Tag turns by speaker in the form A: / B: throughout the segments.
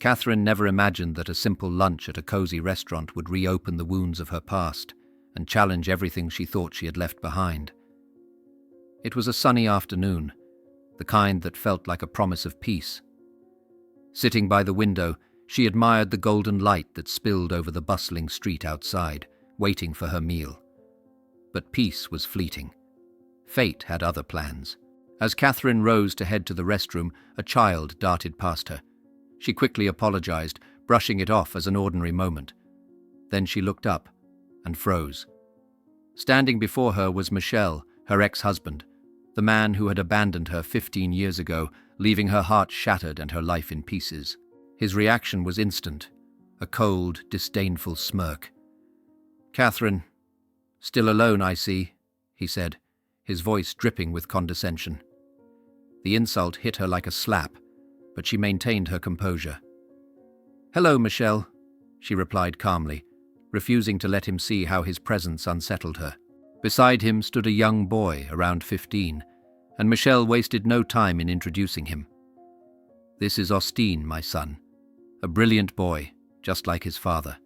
A: Catherine never imagined that a simple lunch at a cozy restaurant would reopen the wounds of her past and challenge everything she thought she had left behind. It was a sunny afternoon, the kind that felt like a promise of peace. Sitting by the window, she admired the golden light that spilled over the bustling street outside, waiting for her meal. But peace was fleeting. Fate had other plans. As Catherine rose to head to the restroom, a child darted past her. She quickly apologized, brushing it off as an ordinary moment. Then she looked up and froze. Standing before her was Michel, her ex-husband, the man who had abandoned her 15 years ago, leaving her heart shattered and her life in pieces. His reaction was instant, a cold, disdainful smirk. "Catherine, still alone, I see," he said, his voice dripping with condescension. The insult hit her like a slap, but she maintained her composure. "Hello, Michel," she replied calmly, refusing to let him see how his presence unsettled her. Beside him stood a young boy, around 15, and Michel wasted no time in introducing him. "This is Austin, my son, a brilliant boy, just like his father."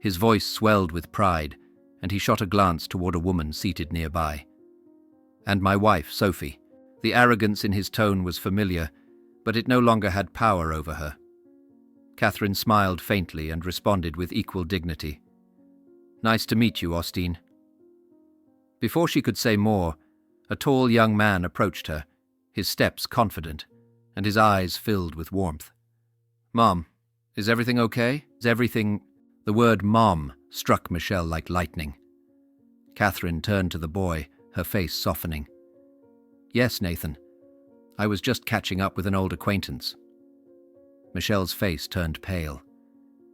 A: His voice swelled with pride, and he shot a glance toward a woman seated nearby. "And my wife, Sophie." The arrogance in his tone was familiar, but it no longer had power over her. Catherine smiled faintly and responded with equal dignity. "Nice to meet you, Austin." Before she could say more, a tall young man approached her, his steps confident, and his eyes filled with warmth. "Mom, is everything okay? Is everything—" The word Mom struck Michel like lightning. Catherine turned to the boy, her face softening. "Yes, Nathan. I was just catching up with an old acquaintance." Michel's face turned pale.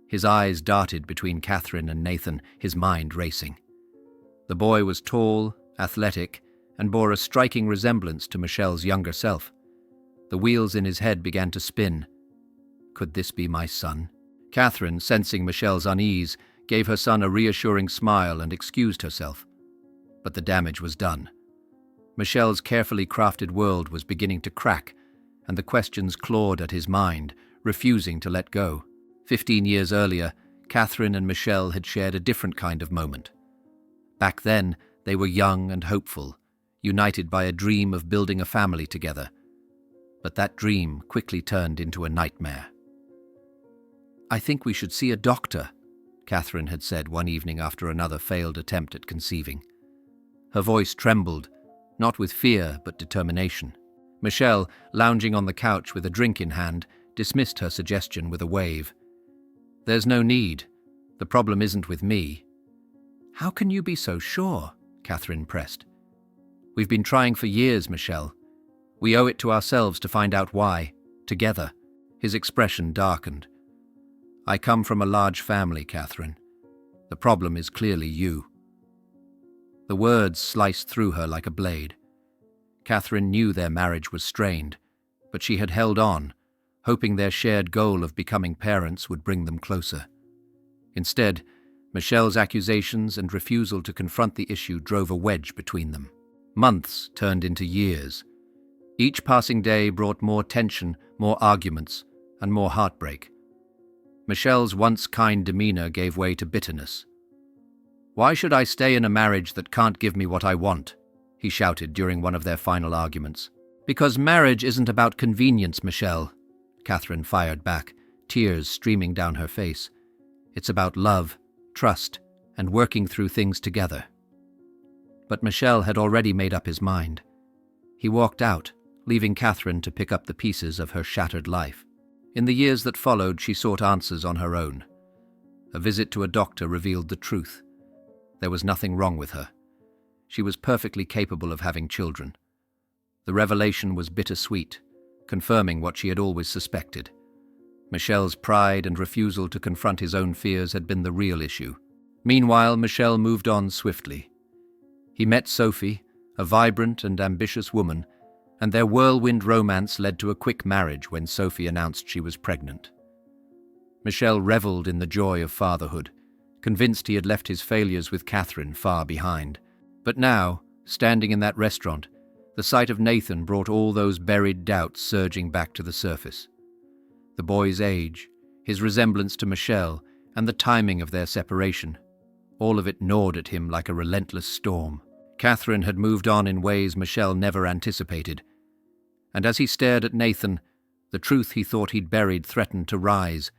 A: His eyes darted between Catherine and Nathan, his mind racing. The boy was tall, athletic, and bore a striking resemblance to Michel's younger self. The wheels in his head began to spin. Could this be my son? Catherine, sensing Michel's unease, gave her son a reassuring smile and excused herself. But the damage was done. Michel's carefully crafted world was beginning to crack, and the questions clawed at his mind, refusing to let go. 15 years earlier, Catherine and Michel had shared a different kind of moment. Back then, they were young and hopeful, united by a dream of building a family together. But that dream quickly turned into a nightmare. "I think we should see a doctor," Catherine had said one evening after another failed attempt at conceiving. Her voice trembled, not with fear but determination. Michel, lounging on the couch with a drink in hand, dismissed her suggestion with a wave. "There's no need. The problem isn't with me." "How can you be so sure?" Catherine pressed. "We've been trying for years, Michel. We owe it to ourselves to find out why, together." His expression darkened. "I come from a large family, Catherine. The problem is clearly you." The words sliced through her like a blade. Catherine knew their marriage was strained, but she had held on, hoping their shared goal of becoming parents would bring them closer. Instead, Michel's accusations and refusal to confront the issue drove a wedge between them. Months turned into years. Each passing day brought more tension, more arguments, and more heartbreak. Michel's once kind demeanor gave way to bitterness. "Why should I stay in a marriage that can't give me what I want?" he shouted during one of their final arguments. "Because marriage isn't about convenience, Michel," Catherine fired back, tears streaming down her face. "It's about love, trust, and working through things together." But Michel had already made up his mind. He walked out, leaving Catherine to pick up the pieces of her shattered life. In the years that followed, she sought answers on her own. A visit to a doctor revealed the truth. There was nothing wrong with her. She was perfectly capable of having children. The revelation was bittersweet, confirming what she had always suspected. Michel's pride and refusal to confront his own fears had been the real issue. Meanwhile, Michel moved on swiftly. He met Sophie, a vibrant and ambitious woman, and their whirlwind romance led to a quick marriage when Sophie announced she was pregnant. Michel reveled in the joy of fatherhood, convinced he had left his failures with Catherine far behind. But now, standing in that restaurant, the sight of Nathan brought all those buried doubts surging back to the surface. The boy's age, his resemblance to Michelle, and the timing of their separation. All of it gnawed at him like a relentless storm. Catherine had moved on in ways Michelle never anticipated. And as he stared at Nathan, the truth he thought he'd buried threatened to rise,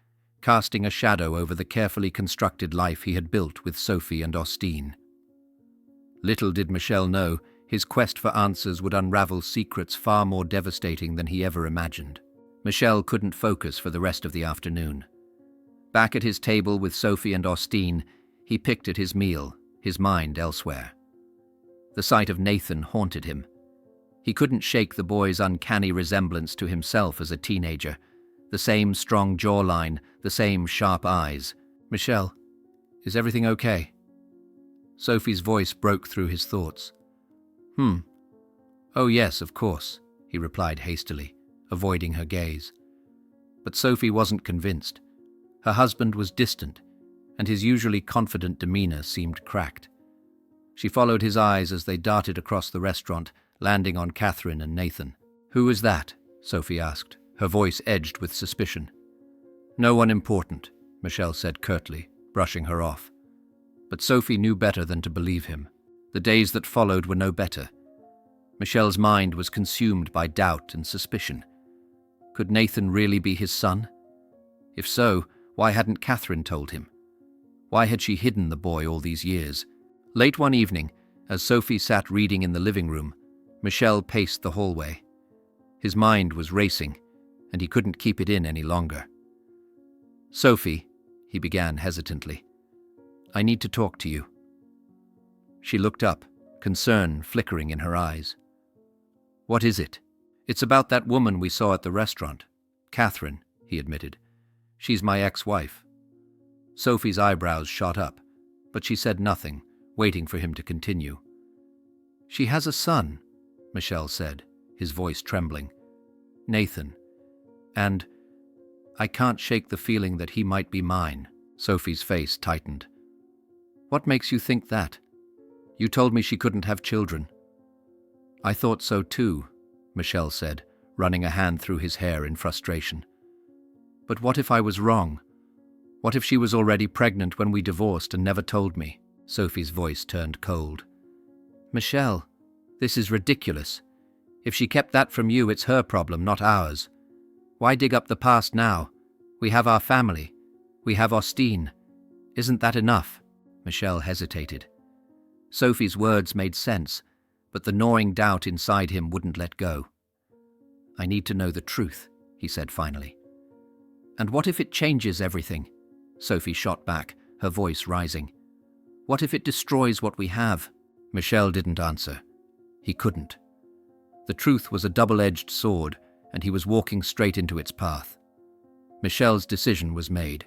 A: casting a shadow over the carefully constructed life he had built with Sophie and Austin. Little did Michelle know, his quest for answers would unravel secrets far more devastating than he ever imagined. Michelle couldn't focus for the rest of the afternoon. Back at his table with Sophie and Austin, he picked at his meal, his mind elsewhere. The sight of Nathan haunted him. He couldn't shake the boy's uncanny resemblance to himself as a teenager. The same strong jawline, the same sharp eyes. "Michelle, is everything okay?" Sophie's voice broke through his thoughts. Oh yes, of course," he replied hastily, avoiding her gaze. But Sophie wasn't convinced. Her husband was distant, and his usually confident demeanor seemed cracked. She followed his eyes as they darted across the restaurant, landing on Catherine and Nathan. "Who is that?" Sophie asked, her voice edged with suspicion. "No one important," Michelle said curtly, brushing her off. But Sophie knew better than to believe him. The days that followed were no better. Michelle's mind was consumed by doubt and suspicion. Could Nathan really be his son? If so, why hadn't Catherine told him? Why had she hidden the boy all these years? Late one evening, as Sophie sat reading in the living room, Michelle paced the hallway. His mind was racing, and he couldn't keep it in any longer. "Sophie," he began hesitantly, "I need to talk to you." She looked up, concern flickering in her eyes. "What is it?" "It's about that woman we saw at the restaurant. Catherine," he admitted. "She's my ex-wife." Sophie's eyebrows shot up, but she said nothing, waiting for him to continue. "She has a son," Michelle said, his voice trembling. "Nathan. And I can't shake the feeling that he might be mine." Sophie's face tightened. "What makes you think that? You told me she couldn't have children." "I thought so too," Michelle said, running a hand through his hair in frustration. "But what if I was wrong? What if she was already pregnant when we divorced and never told me?" Sophie's voice turned cold. "Michelle, this is ridiculous. If she kept that from you, it's her problem, not ours. Why dig up the past now? We have our family. We have Austin. Isn't that enough?" Michelle hesitated. Sophie's words made sense, but the gnawing doubt inside him wouldn't let go. "I need to know the truth," he said finally. "And what if it changes everything?" Sophie shot back, her voice rising. "What if it destroys what we have?" Michelle didn't answer. He couldn't. The truth was a double-edged sword, and he was walking straight into its path. Michelle's decision was made.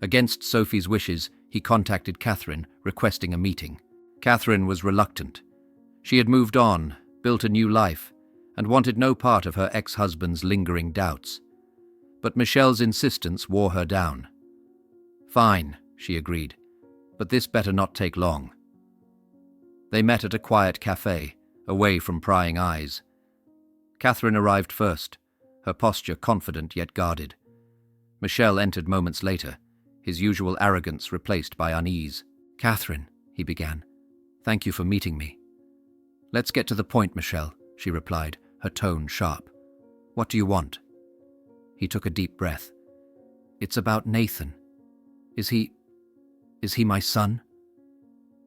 A: Against Sophie's wishes, he contacted Catherine, requesting a meeting. Catherine was reluctant. She had moved on, built a new life, and wanted no part of her ex-husband's lingering doubts. But Michelle's insistence wore her down. "Fine," she agreed, "but this better not take long." They met at a quiet cafe, away from prying eyes. Catherine arrived first, her posture confident yet guarded. Michelle entered moments later, his usual arrogance replaced by unease. "Catherine," he began, "thank you for meeting me." "Let's get to the point, Michelle," she replied, her tone sharp. "What do you want?" He took a deep breath. "It's about Nathan. Is he my son?"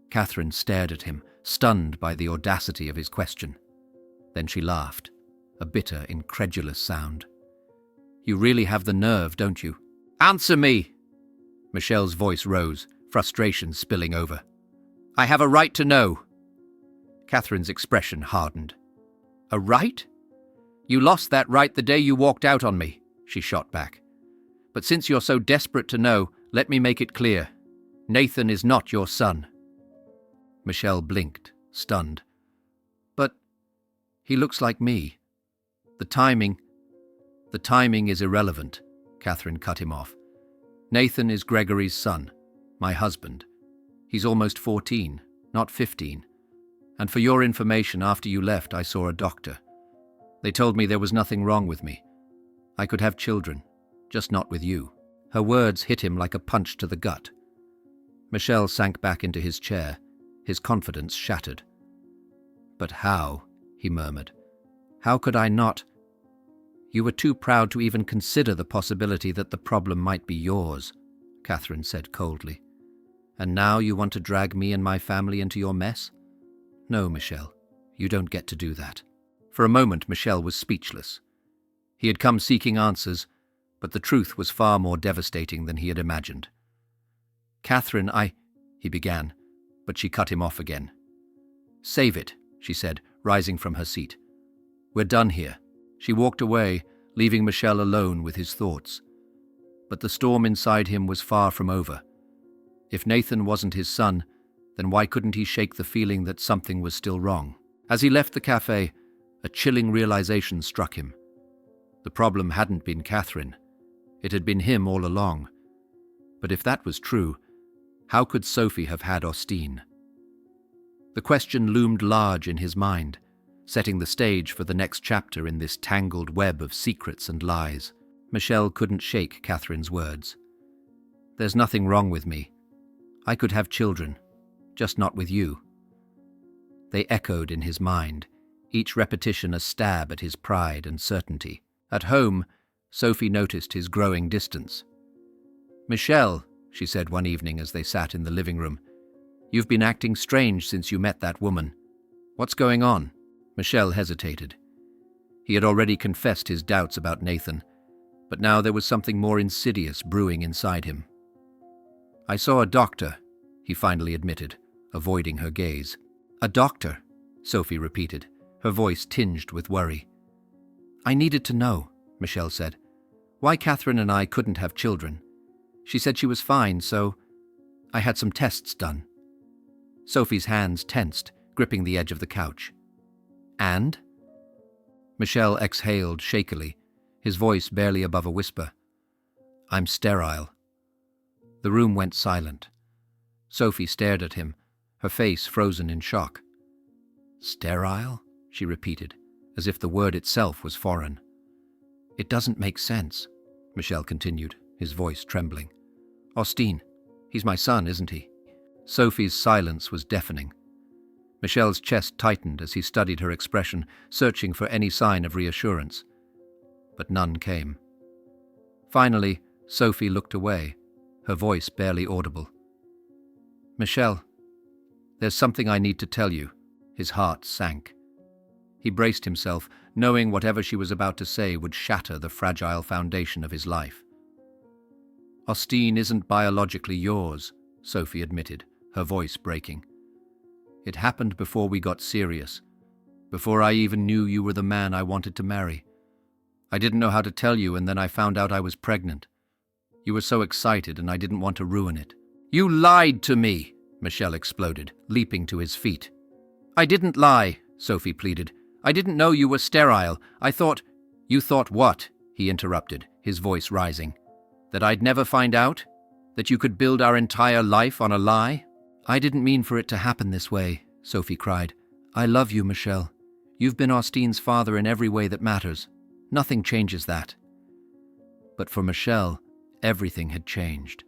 A: Catherine stared at him, stunned by the audacity of his question. Then she laughed, a bitter, incredulous sound. "You really have the nerve, don't you?" "Answer me!" Michelle's voice rose, frustration spilling over. "I have a right to know." Catherine's expression hardened. "A right? You lost that right the day you walked out on me," she shot back. "But since you're so desperate to know, let me make it clear. Nathan is not your son." Michelle blinked, stunned. "But he looks like me. The timing is irrelevant," Catherine cut him off. "Nathan is Gregory's son, my husband. He's almost 14, not 15. And for your information, after you left, I saw a doctor. They told me there was nothing wrong with me. I could have children. Just not with you." Her words hit him like a punch to the gut. Michel sank back into his chair, his confidence shattered. "But how?" he murmured. "How could I not—" "You were too proud to even consider the possibility that the problem might be yours," Catherine said coldly. "And now you want to drag me and my family into your mess? No, Michel, you don't get to do that." For a moment, Michel was speechless. He had come seeking answers, but the truth was far more devastating than he had imagined. "Catherine, he began, but she cut him off again. "Save it," she said, rising from her seat. "We're done here." She walked away, leaving Michel alone with his thoughts. But the storm inside him was far from over. If Nathan wasn't his son, then why couldn't he shake the feeling that something was still wrong? As he left the cafe, a chilling realization struck him. The problem hadn't been Catherine. It had been him all along. But if that was true, how could Sophie have had Austin? The question loomed large in his mind, setting the stage for the next chapter in this tangled web of secrets and lies. Michel couldn't shake Catherine's words. "There's nothing wrong with me. I could have children, just not with you." They echoed in his mind, each repetition a stab at his pride and certainty. At home, Sophie noticed his growing distance. "Michel," she said one evening as they sat in the living room, "you've been acting strange since you met that woman. What's going on?" Michel hesitated. He had already confessed his doubts about Nathan, but now there was something more insidious brewing inside him. "I saw a doctor," he finally admitted, avoiding her gaze. "A doctor," Sophie repeated, her voice tinged with worry. "I needed to know," Michel said, "why Catherine and I couldn't have children. She said she was fine, so I had some tests done." Sophie's hands tensed, gripping the edge of the couch. "And?" Michel exhaled shakily, his voice barely above a whisper. "I'm sterile." The room went silent. Sophie stared at him, her face frozen in shock. "Sterile?" she repeated, as if the word itself was foreign. "It doesn't make sense," Michel continued, his voice trembling. "Austin, he's my son, isn't he?" Sophie's silence was deafening. Michel's chest tightened as he studied her expression, searching for any sign of reassurance. But none came. Finally, Sophie looked away, her voice barely audible. "Michel, there's something I need to tell you." His heart sank. He braced himself, knowing whatever she was about to say would shatter the fragile foundation of his life. "Austin isn't biologically yours," Sophie admitted, her voice breaking. "It happened before we got serious, before I even knew you were the man I wanted to marry. I didn't know how to tell you, and then I found out I was pregnant. You were so excited, and I didn't want to ruin it." "You lied to me!" Michel exploded, leaping to his feet. "I didn't lie," Sophie pleaded. "I didn't know you were sterile. I thought—" "You thought what?" he interrupted, his voice rising. "That I'd never find out? That you could build our entire life on a lie?" "I didn't mean for it to happen this way," Sophie cried. "I love you, Michel. You've been Austin's father in every way that matters. Nothing changes that." But for Michel, everything had changed.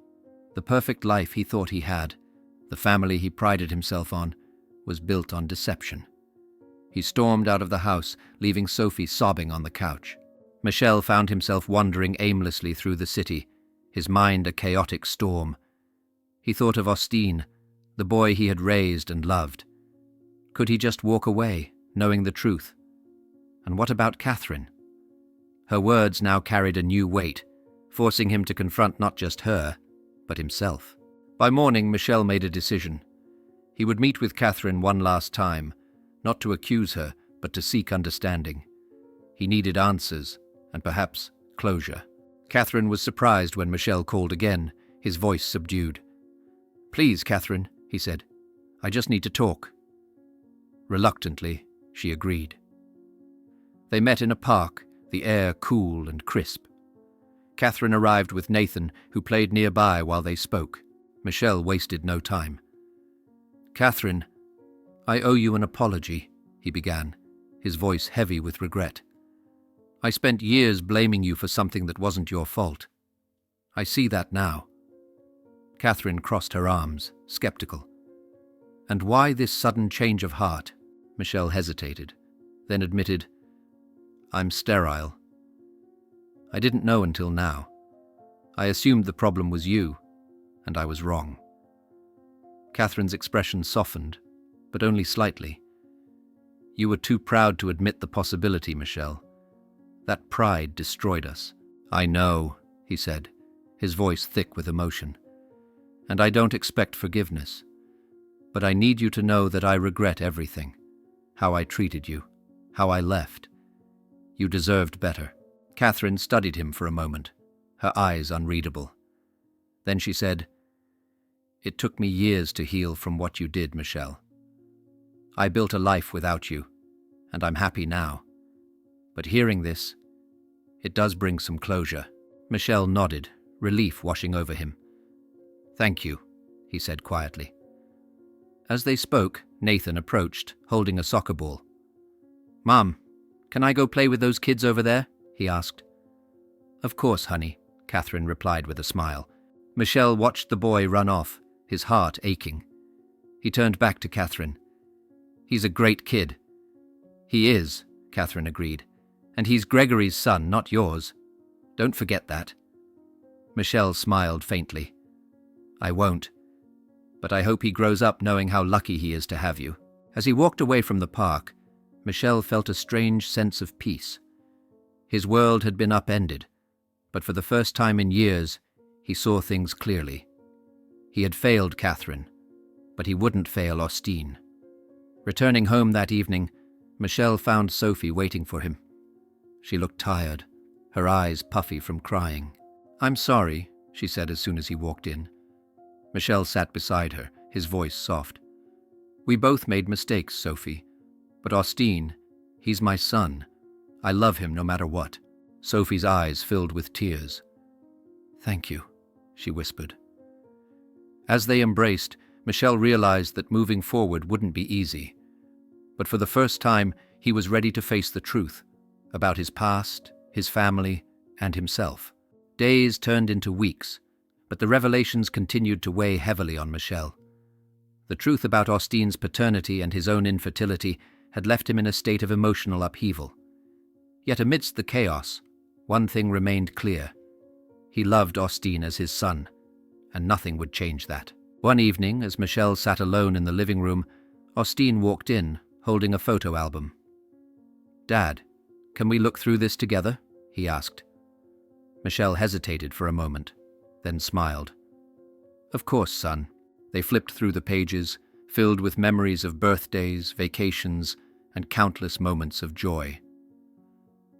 A: The perfect life he thought he had, the family he prided himself on, was built on deception. He stormed out of the house, leaving Sophie sobbing on the couch. Michel found himself wandering aimlessly through the city, his mind a chaotic storm. He thought of Austin, the boy he had raised and loved. Could he just walk away, knowing the truth? And what about Catherine? Her words now carried a new weight, forcing him to confront not just her, but himself. By morning, Michel made a decision. He would meet with Catherine one last time, not to accuse her, but to seek understanding. He needed answers, and perhaps closure. Catherine was surprised when Michel called again, his voice subdued. "Please, Catherine," he said. "I just need to talk." Reluctantly, she agreed. They met in a park, the air cool and crisp. Catherine arrived with Nathan, who played nearby while they spoke. Michel wasted no time. "Catherine, I owe you an apology," he began, his voice heavy with regret. "I spent years blaming you for something that wasn't your fault. I see that now. Catherine crossed her arms, skeptical. And why this sudden change of heart? Michelle hesitated, then admitted, I'm sterile. I didn't know until now. I assumed the problem was you, and I was wrong. Catherine's expression softened, but only slightly. You were too proud to admit the possibility, Michelle. That pride destroyed us. I know, he said, his voice thick with emotion. And I don't expect forgiveness. But I need you to know that I regret everything. How I treated you, how I left. You deserved better. Catherine studied him for a moment, her eyes unreadable. Then she said, It took me years to heal from what you did, Michelle. I built a life without you, and I'm happy now. But hearing this, it does bring some closure. Michelle nodded, relief washing over him. Thank you, he said quietly. As they spoke, Nathan approached, holding a soccer ball. Mom, can I go play with those kids over there? He asked. Of course, honey, Catherine replied with a smile. Michelle watched the boy run off, his heart aching. He turned back to Catherine. He's a great kid. He is, Catherine agreed. And he's Gregory's son, not yours. Don't forget that. Michelle smiled faintly. I won't. But I hope he grows up knowing how lucky he is to have you. As he walked away from the park, Michelle felt a strange sense of peace. His world had been upended, but for the first time in years, he saw things clearly. He had failed Catherine, but he wouldn't fail Austin. Returning home that evening, Michelle found Sophie waiting for him. She looked tired, her eyes puffy from crying. I'm sorry, she said as soon as he walked in. Michelle sat beside her, his voice soft. We both made mistakes, Sophie. But Austin, he's my son. I love him no matter what. Sophie's eyes filled with tears. Thank you, she whispered. As they embraced, Michelle realized that moving forward wouldn't be easy. But for the first time, he was ready to face the truth about his past, his family, and himself. Days turned into weeks, but the revelations continued to weigh heavily on Michelle. The truth about Austin's paternity and his own infertility had left him in a state of emotional upheaval. Yet amidst the chaos, one thing remained clear. He loved Austin as his son, and nothing would change that. One evening, as Michelle sat alone in the living room, Austin walked in, holding a photo album. Dad, can we look through this together? He asked. Michelle hesitated for a moment, then smiled. Of course, son. They flipped through the pages, filled with memories of birthdays, vacations, and countless moments of joy.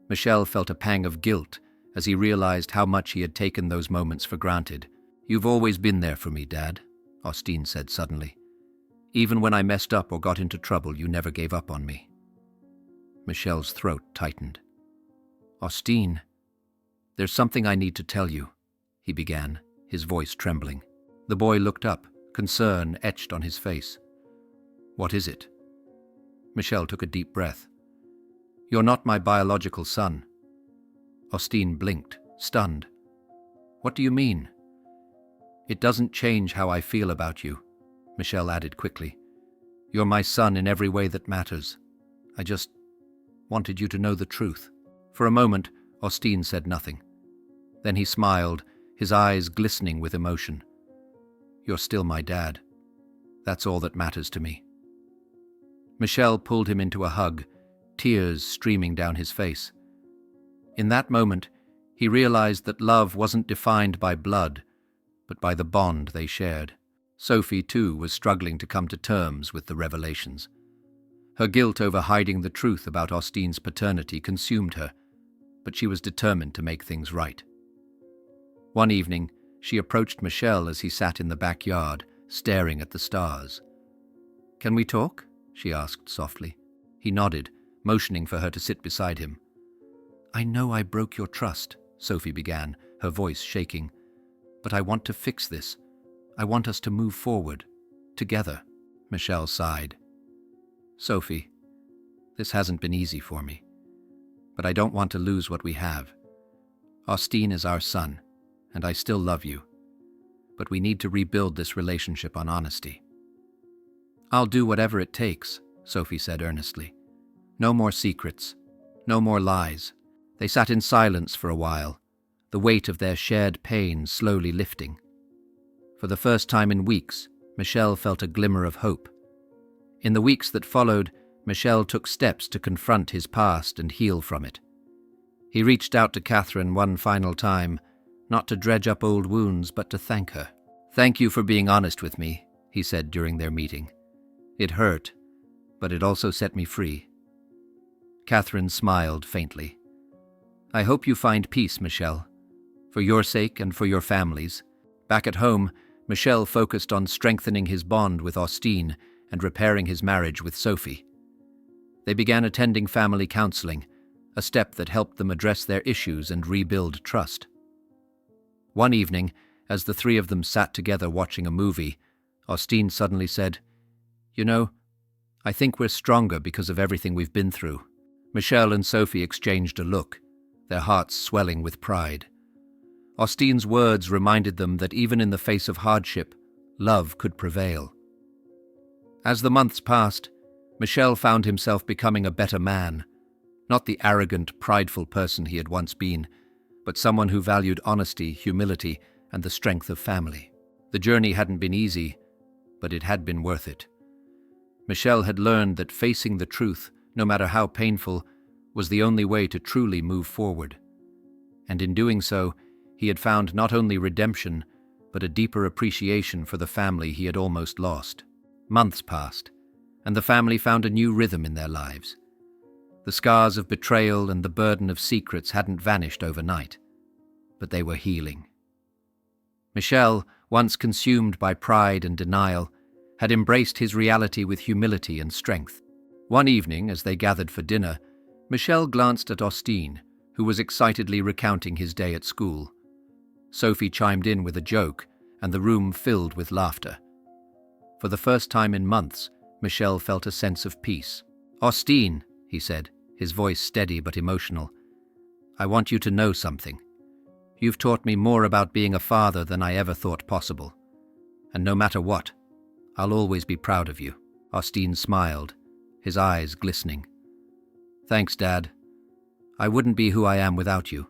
A: Michelle felt a pang of guilt as he realized how much he had taken those moments for granted. You've always been there for me, Dad, Austin said suddenly. Even when I messed up or got into trouble, you never gave up on me. Michelle's throat tightened. Austin, there's something I need to tell you, he began, his voice trembling. The boy looked up, concern etched on his face. What is it? Michelle took a deep breath. You're not my biological son. Austin blinked, stunned. What do you mean? It doesn't change how I feel about you, Michelle added quickly. You're my son in every way that matters. I just wanted you to know the truth. For a moment, Austin said nothing. Then he smiled, his eyes glistening with emotion. You're still my dad. That's all that matters to me. Michelle pulled him into a hug, tears streaming down his face. In that moment, he realized that love wasn't defined by blood, but by the bond they shared. Sophie, too, was struggling to come to terms with the revelations. Her guilt over hiding the truth about Austin's paternity consumed her, but she was determined to make things right. One evening, she approached Michelle as he sat in the backyard, staring at the stars. Can we talk? She asked softly. He nodded, motioning for her to sit beside him. I know I broke your trust, Sophie began, her voice shaking. But I want to fix this. I want us to move forward. Together. Michelle sighed. Sophie, this hasn't been easy for me. But I don't want to lose what we have. Austin is our son, and I still love you. But we need to rebuild this relationship on honesty." "I'll do whatever it takes," Sophie said earnestly. "No more secrets. No more lies." They sat in silence for a while, the weight of their shared pain slowly lifting. For the first time in weeks, Michel felt a glimmer of hope. In the weeks that followed, Michel took steps to confront his past and heal from it. He reached out to Catherine one final time, not to dredge up old wounds, but to thank her. "Thank you for being honest with me," he said during their meeting. "It hurt, but it also set me free." Catherine smiled faintly. "I hope you find peace, Michel. For your sake and for your family's." Back at home, Michel focused on strengthening his bond with Austine and repairing his marriage with Sophie. They began attending family counseling, a step that helped them address their issues and rebuild trust. One evening, as the three of them sat together watching a movie, Austine suddenly said, "You know, I think we're stronger because of everything we've been through." Michel and Sophie exchanged a look, their hearts swelling with pride. Austine's words reminded them that even in the face of hardship, love could prevail. As the months passed, Michel found himself becoming a better man, not the arrogant, prideful person he had once been, but someone who valued honesty, humility, and the strength of family. The journey hadn't been easy, but it had been worth it. Michel had learned that facing the truth, no matter how painful, was the only way to truly move forward. And in doing so, he had found not only redemption, but a deeper appreciation for the family he had almost lost. Months passed, and the family found a new rhythm in their lives. The scars of betrayal and the burden of secrets hadn't vanished overnight, but they were healing. Michel, once consumed by pride and denial, had embraced his reality with humility and strength. One evening, as they gathered for dinner, Michel glanced at Austine, who was excitedly recounting his day at school. Sophie chimed in with a joke, and the room filled with laughter. For the first time in months, Michel felt a sense of peace. "Austine," he said, his voice steady but emotional, "I want you to know something. You've taught me more about being a father than I ever thought possible. And no matter what, I'll always be proud of you." Austine smiled, his eyes glistening. "Thanks, Dad. I wouldn't be who I am without you."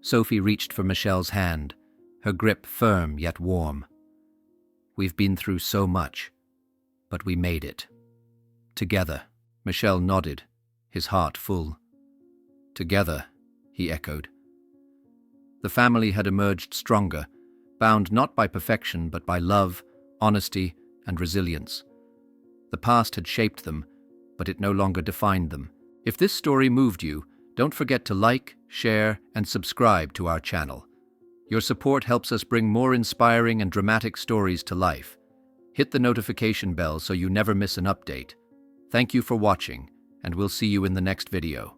A: Sophie reached for Michel's hand, her grip firm yet warm. "We've been through so much, but we made it. Together." Michel nodded, his heart full. "Together," he echoed. The family had emerged stronger, bound not by perfection but by love, honesty, and resilience. The past had shaped them, but it no longer defined them. If this story moved you, don't forget to like, share, and subscribe to our channel. Your support helps us bring more inspiring and dramatic stories to life. Hit the notification bell so you never miss an update. Thank you for watching, and we'll see you in the next video.